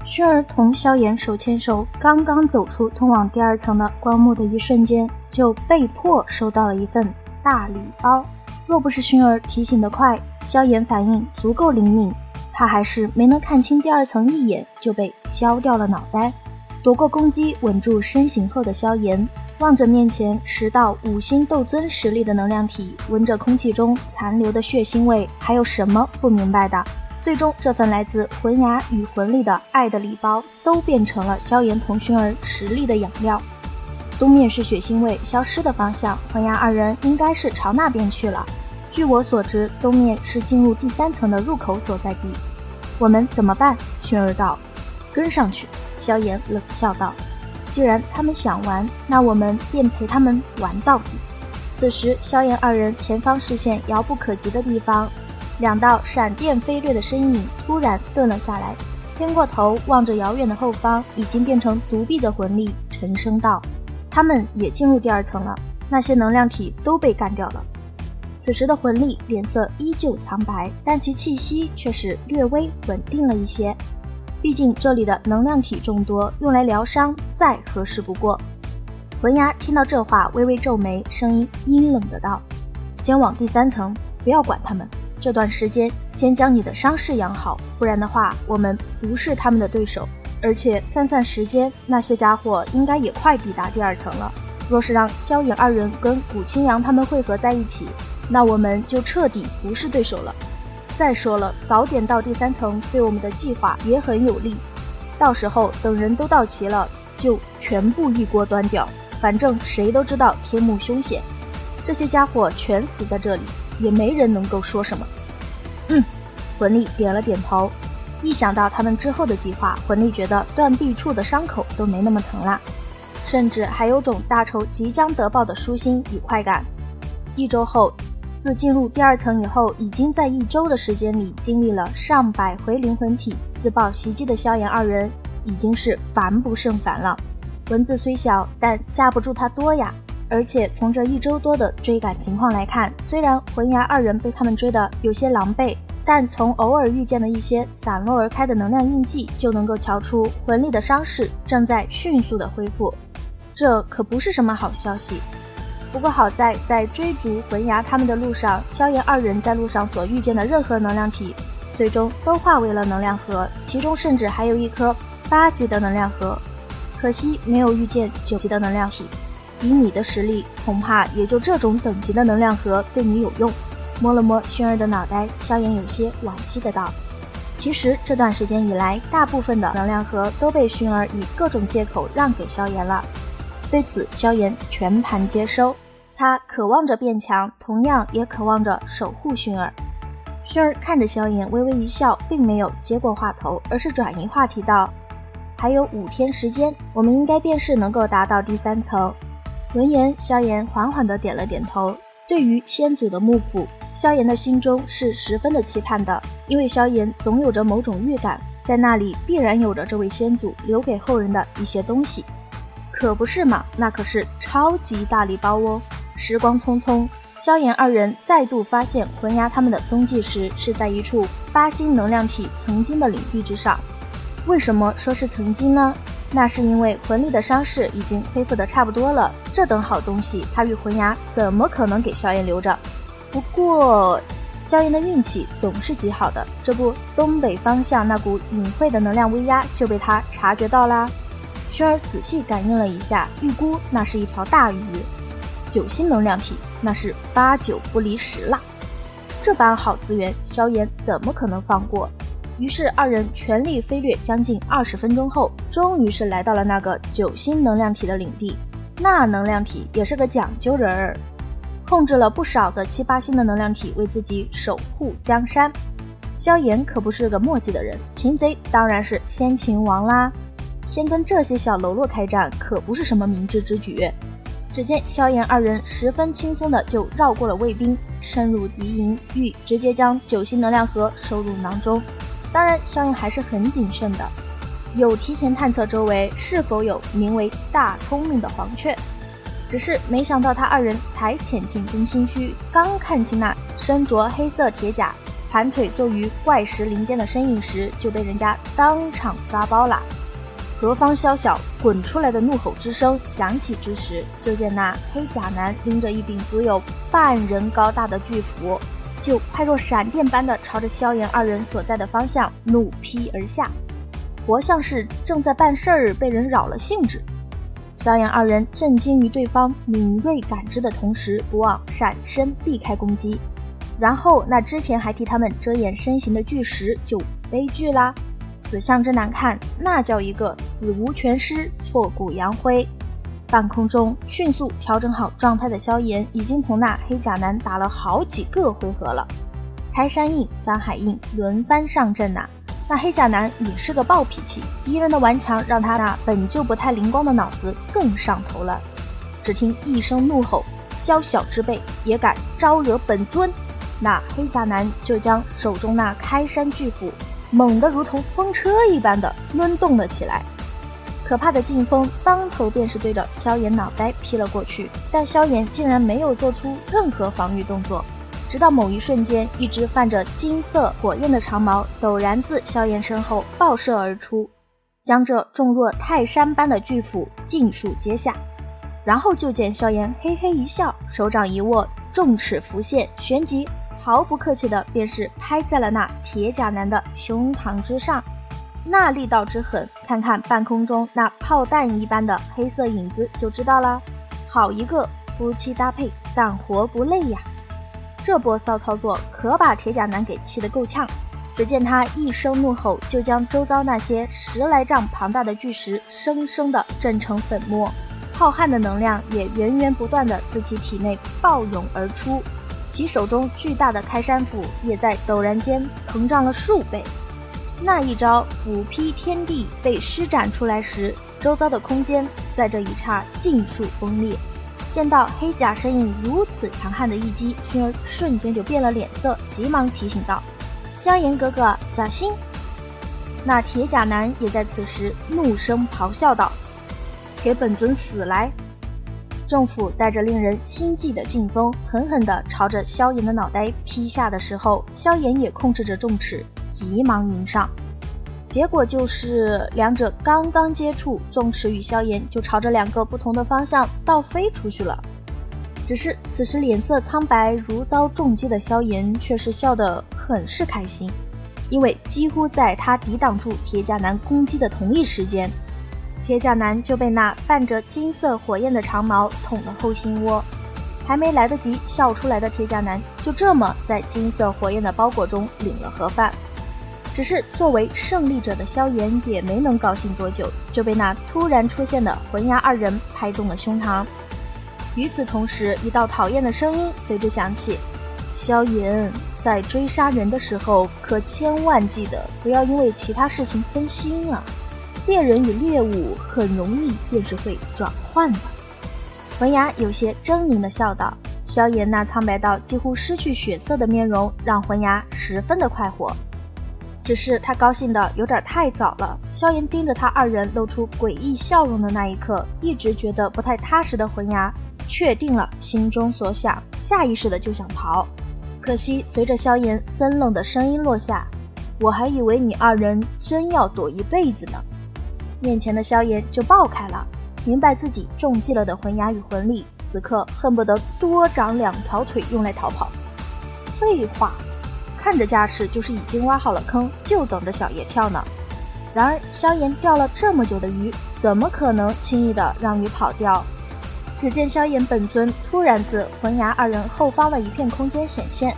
薰儿同萧炎手牵手，刚刚走出通往第2层的棺木的一瞬间，就被迫收到了一份大礼包。若不是薰儿提醒得快，萧炎反应足够灵敏，他还是没能看清第2层一眼就被削掉了脑袋。躲过攻击，稳住身形后的萧炎望着面前10道5星斗尊实力的能量体，闻着空气中残留的血腥味，还有什么不明白的？最终这份来自魂牙与魂力的爱的礼包都变成了萧炎同薰儿实力的养料。东面是血腥味消失的方向，魂牙2人应该是朝那边去了。据我所知，东面是进入第3层的入口所在地。我们怎么办？薰儿道。跟上去，萧炎冷笑道。既然他们想玩，那我们便陪他们玩到底。此时萧炎2人前方视线遥不可及的地方，2道闪电飞掠的身影突然顿了下来，偏过头望着遥远的后方已经变成独臂的魂力，沉声道：他们也进入第2层了，那些能量体都被干掉了。此时的魂力脸色依旧苍白，但其气息却是略微稳定了一些，毕竟这里的能量体众多，用来疗伤再合适不过。魂牙听到这话微微皱眉，声音阴冷的道：先往第3层，不要管他们，这段时间先将你的伤势养好，不然的话我们不是他们的对手。而且算算时间，那些家伙应该也快抵达第2层了。若是让萧炎2人跟古青阳他们汇合在一起，那我们就彻底不是对手了。再说了，早点到第3层对我们的计划也很有利，到时候等人都到齐了，就全部一锅端掉，反正谁都知道天幕凶险，这些家伙全死在这里，也没人能够说什么。魂力点了点头。一想到他们之后的计划，魂力觉得断臂处的伤口都没那么疼啦，甚至还有种大仇即将得报的舒心与快感。1周后，自进入第2层以后，已经在1周的时间里经历了上百回灵魂体自爆袭击的萧炎2人已经是烦不胜烦了。蚊子虽小，但架不住它多呀。而且从这1周多的追赶情况来看，虽然魂牙2人被他们追得有些狼狈，但从偶尔遇见的一些散落而开的能量印记就能够瞧出魂力的伤势正在迅速的恢复，这可不是什么好消息。不过好在追逐魂牙他们的路上，萧炎2人在路上所遇见的任何能量体最终都化为了能量核，其中甚至还有一颗8级的能量核，可惜没有遇见9级的能量体。以你的实力，恐怕也就这种等级的能量核对你有用。摸了摸薰儿的脑袋，萧炎有些惋惜的道。其实这段时间以来，大部分的能量核都被薰儿以各种借口让给萧炎了，对此萧炎全盘接收。他渴望着变强，同样也渴望着守护薰儿。薰儿看着萧炎微微一笑，并没有接过话头，而是转移话题道：还有5天时间，我们应该便是能够达到第3层。闻言，萧炎缓缓地点了点头。对于先祖的幕府，萧炎的心中是十分的期盼的，因为萧炎总有着某种预感，在那里必然有着这位先祖留给后人的一些东西。可不是嘛，那可是超级大礼包哦。时光匆匆，萧炎2人再度发现魂牙他们的踪迹时，是在一处8星能量体曾经的领地之上。为什么说是曾经呢？那是因为魂力的伤势已经恢复得差不多了，这等好东西他与魂牙怎么可能给萧炎留着？不过萧炎的运气总是极好的，这不东北方向那股隐晦的能量威压就被他察觉到啦。薰儿仔细感应了一下，预估那是一条大鱼，9星能量体，那是8、9不离10啦。这般好资源，萧炎怎么可能放过？于是2人全力飞掠将近20分钟后，终于是来到了那个9星能量体的领地。那能量体也是个讲究人儿，控制了不少的7、8星的能量体为自己守护江山。萧炎可不是个墨迹的人，擒贼当然是先擒王啦。先跟这些小喽啰开战可不是什么明智之举。只见萧炎2人十分轻松的就绕过了卫兵，深入敌营，欲直接将9星能量核收入囊中。当然萧炎还是很谨慎的，有提前探测周围是否有名为大聪明的黄雀。只是没想到他2人才潜进中心区，刚看清那身着黑色铁甲盘腿坐于怪石林间的身影时，就被人家当场抓包了。何方宵小滚出来的怒吼之声响起之时，就见那黑甲男拎着一柄足有半人高大的巨斧，就快若闪电般的朝着萧炎二人所在的方向怒劈而下，活像是正在办事儿被人扰了兴致。萧炎二人震惊于对方敏锐感知的同时，不忘闪身避开攻击，然后那之前还替他们遮掩身形的巨石就悲剧啦，死相之难看，那叫一个死无全尸，挫骨扬灰。半空中迅速调整好状态的萧炎已经同那黑甲男打了好几个回合了，开山印、翻海印轮番上阵呐。那黑甲男也是个暴脾气，敌人的顽强让他那本就不太灵光的脑子更上头了。只听一声怒吼，宵小之辈也敢招惹本尊！那黑甲男就将手中那开山巨斧猛地如同风车一般的抡动了起来，可怕的劲风当头便是对着萧炎脑袋劈了过去，但萧炎竟然没有做出任何防御动作。直到某一瞬间，一只泛着金色火焰的长矛陡然自萧炎身后爆射而出，将这重若泰山般的巨斧尽数接下。然后就见萧炎嘿嘿一笑，手掌一握，重尺浮现，旋即毫不客气的便是拍在了那铁甲男的胸膛之上。那力道之狠，看看半空中那炮弹一般的黑色影子就知道了。好一个夫妻搭配，干活不累呀！这波骚操作可把铁甲男给气得够呛，只见他一声怒吼，就将周遭那些10来丈庞大的巨石生生地震成粉末，浩瀚的能量也源源不断地自其体内暴涌而出，其手中巨大的开山斧也在陡然间膨胀了数倍。那一招斧劈天地被施展出来时，周遭的空间在这一刹尽数崩裂。见到黑甲身影如此强悍的一击，薰儿瞬间就变了脸色，急忙提醒道：萧炎哥哥小心！那铁甲男也在此时怒声咆哮道：给本尊死来！重斧带着令人心悸的劲风狠狠地朝着萧炎的脑袋劈下的时候，萧炎也控制着重尺急忙迎上，结果就是两者刚刚接触，重尺与萧炎就朝着2个不同的方向倒飞出去了。只是此时脸色苍白如遭重击的萧炎却是笑得很是开心，因为几乎在他抵挡住铁甲男攻击的同一时间，铁甲男就被那泛着金色火焰的长矛捅了后心窝，还没来得及笑出来的铁甲男就这么在金色火焰的包裹中领了盒饭。只是作为胜利者的萧炎也没能高兴多久，就被那突然出现的魂牙二人拍中了胸膛。与此同时，一道讨厌的声音随之响起：萧炎，在追杀人的时候可千万记得不要因为其他事情分心啊，猎人与猎物很容易便是会转换的。魂牙有些狰狞地笑道。萧炎那苍白到几乎失去血色的面容让魂牙十分的快活，只是他高兴的有点太早了。萧炎盯着他二人露出诡异笑容的那一刻，一直觉得不太踏实的魂牙确定了心中所想，下意识的就想逃。可惜随着萧炎森冷的声音落下，我还以为你二人真要躲一辈子呢。面前的萧炎就爆开了，明白自己中计了的魂牙与魂力，此刻恨不得多长2条腿用来逃跑。废话，看着架势就是已经挖好了坑，就等着小爷跳呢。然而萧炎钓了这么久的鱼，怎么可能轻易的让鱼跑掉？只见萧炎本尊突然自魂牙二人后方的一片空间显现，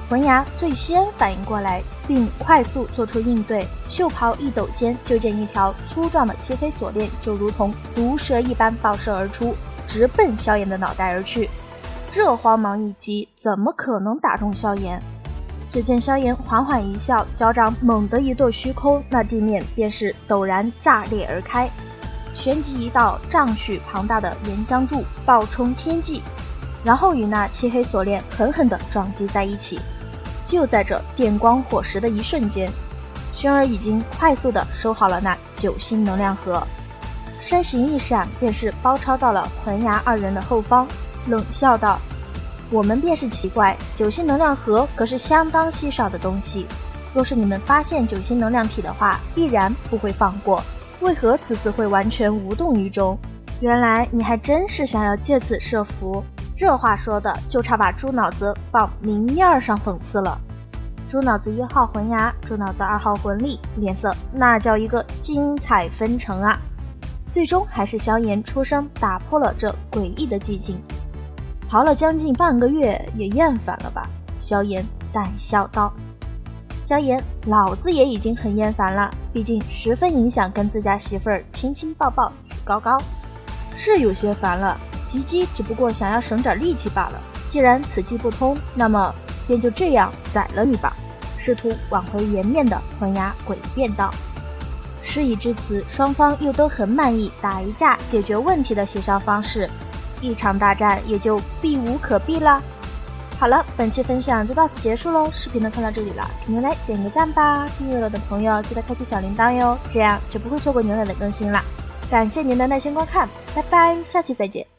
魂牙最先反应过来，并快速做出应对，袖袍一抖间，就见一条粗壮的漆黑锁链就如同毒蛇一般爆射而出，直奔萧炎的脑袋而去。这慌忙一击怎么可能打中萧炎？只见萧炎缓缓一笑，脚掌猛地一跺虚空，那地面便是陡然炸裂而开，旋即一道丈许庞大的岩浆柱爆冲天际，然后与那漆黑锁链狠狠地撞击在一起。就在这电光火石的一瞬间，薰儿已经快速地收好了那9星能量盒，身形一闪便是包抄到了魂牙二人的后方，冷笑道：我们便是奇怪，酒精能量核可是相当稀少的东西，若是你们发现酒精能量体的话，必然不会放过，为何此次会完全无动于衷？原来你还真是想要借此设伏，这话说的就差把猪脑子放明面上讽刺了。猪脑子1号魂牙，猪脑子2号魂力，脸色那叫一个精彩纷呈啊！最终还是萧炎出声打破了这诡异的寂静。逃了将近半个月，也厌烦了吧？萧炎淡笑道。萧炎，老子也已经很厌烦了，毕竟十分影响跟自家媳妇儿亲亲抱抱举高高，是有些烦了。袭击只不过想要省点力气罢了。既然此计不通，那么便就这样宰了你吧。试图挽回颜面的魂牙诡辩道。事已至此，双方又都很满意打一架解决问题的协商方式，一场大战也就避无可避啦。好了，本期分享就到此结束喽。视频呢看到这里了，给牛奶点个赞吧，订阅了的朋友记得开启小铃铛哟，这样就不会错过牛奶的更新啦。感谢您的耐心观看，拜拜，下期再见。